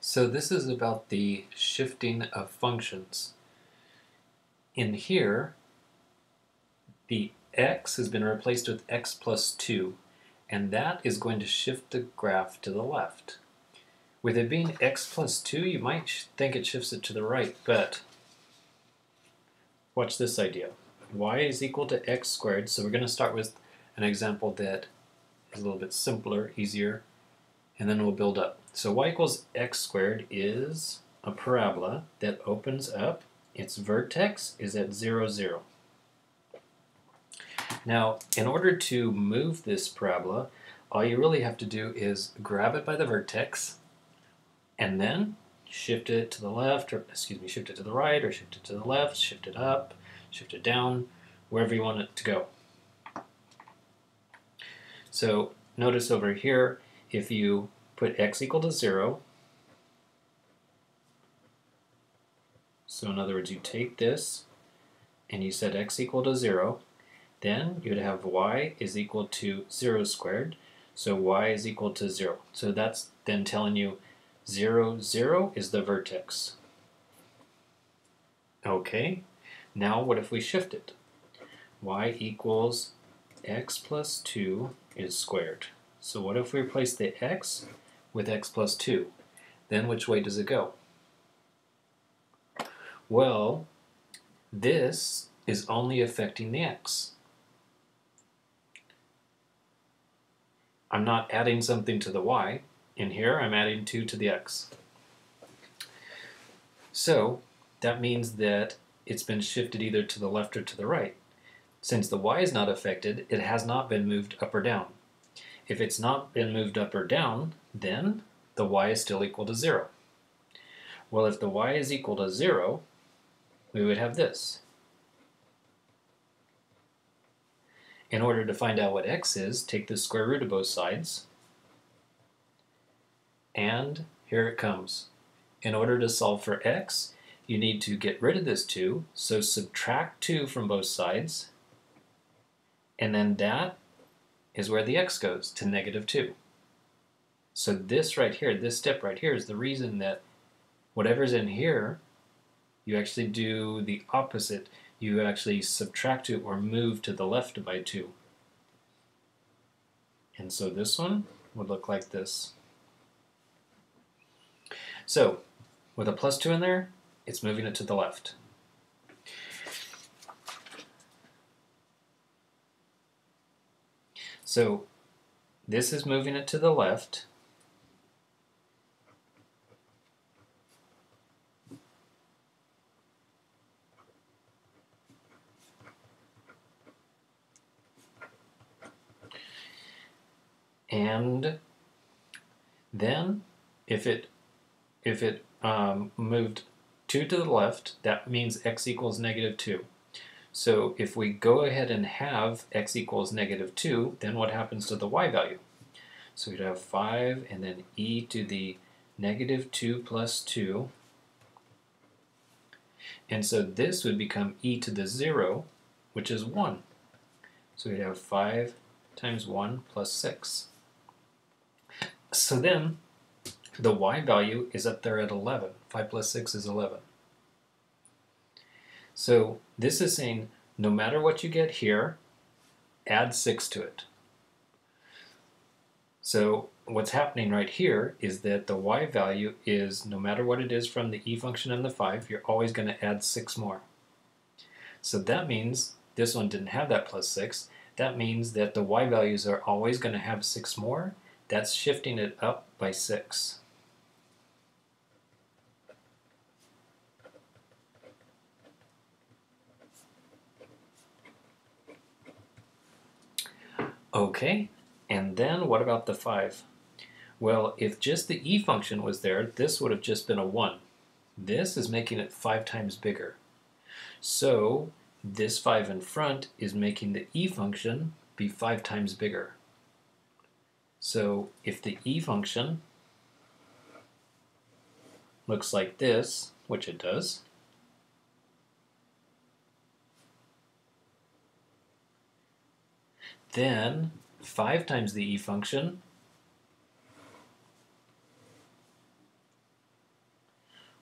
So this is about the shifting of functions. In here, the x has been replaced with x plus 2, and that is going to shift the graph to the left. With it being x plus 2, you might think it shifts it to the right, but watch this idea. Y is equal to x squared, so we're going to start with an example that is a little bit simpler, easier, and then we'll build up. So y equals x squared is a parabola that opens up. Its vertex is at 0, 0. Now, in order to move this parabola, all you really have to do is grab it by the vertex and then shift it to the left, or shift it to the right, or shift it to the left, shift it up, shift it down, wherever you want it to go. So notice over here, if you put x equal to 0, so in other words, you take this and you set x equal to 0, then you'd have y is equal to 0 squared, so y is equal to 0. So that's then telling you 0, 0 is the vertex. Okay, now what if we shift it? Y equals x plus 2 is squared. So what if we replace the x with x plus 2? Then which way does it go? Well, this is only affecting the x. I'm not adding something to the y. In here, I'm adding 2 to the x. So that means that it's been shifted either to the left or to the right. Since the y is not affected, it has not been moved up or down. If it's not been moved up or down, then the y is still equal to 0. Well, if the y is equal to 0, we would have this. In order to find out what x is, take the square root of both sides, and here it comes. In order to solve for x, you need to get rid of this 2, so subtract 2 from both sides, and then that is where the x goes, to -2. So this right here, this step right here, is the reason that whatever's in here, you actually do the opposite. You actually subtract 2 or move to the left by 2. And so this one would look like this. So with a plus 2 in there, it's moving it to the left. So this is moving it to the left. And then if it moved 2 to the left, that means x equals -2. So if we go ahead and have x equals -2, then what happens to the y value? So we'd have 5 and then e to the -2 plus 2. And so this would become e to the 0, which is 1. So we'd have 5 times 1 plus 6. So then the y value is up there at 11. 5 plus 6 is 11. So this is saying no matter what you get here, add 6 to it. So what's happening right here is that the y value is, no matter what it is from the e function and the 5, you're always going to add 6 more. So that means this one didn't have that plus 6. That means that the y values are always going to have 6 more. That's shifting it up by 6. Okay, and then what about the 5? Well, if just the e function was there, this would have just been a 1. This is making it 5 times bigger. So this 5 in front is making the e function be 5 times bigger. So if the e function looks like this, which it does, then 5 times the e function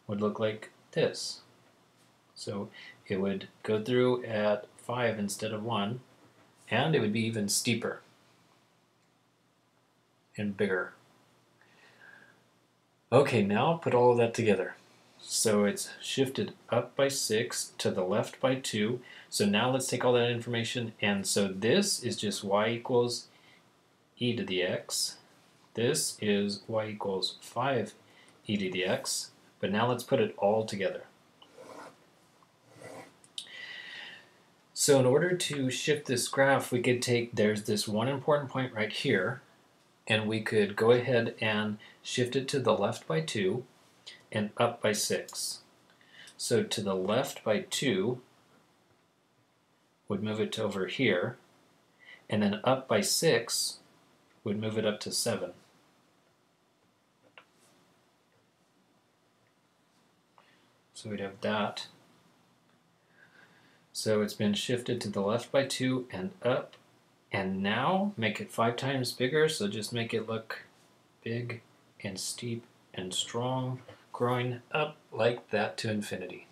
would look like this. So it would go through at 5 instead of 1, and it would be even steeper and bigger. Okay, now put all of that together. So it's shifted up by 6, to the left by 2. So now let's take all that information, and so this is just y equals e to the x. This is y equals 5 e to the x. But now let's put it all together. So in order to shift this graph, we could take, there's this one important point right here, and we could go ahead and shift it to the left by 2 and up by 6. So to the left by 2 would move it to over here, and then up by 6 would move it up to 7. So we'd have that. So it's been shifted to the left by 2 and up, and now make it 5 times bigger, so just make it look big and steep and strong, growing up like that to infinity.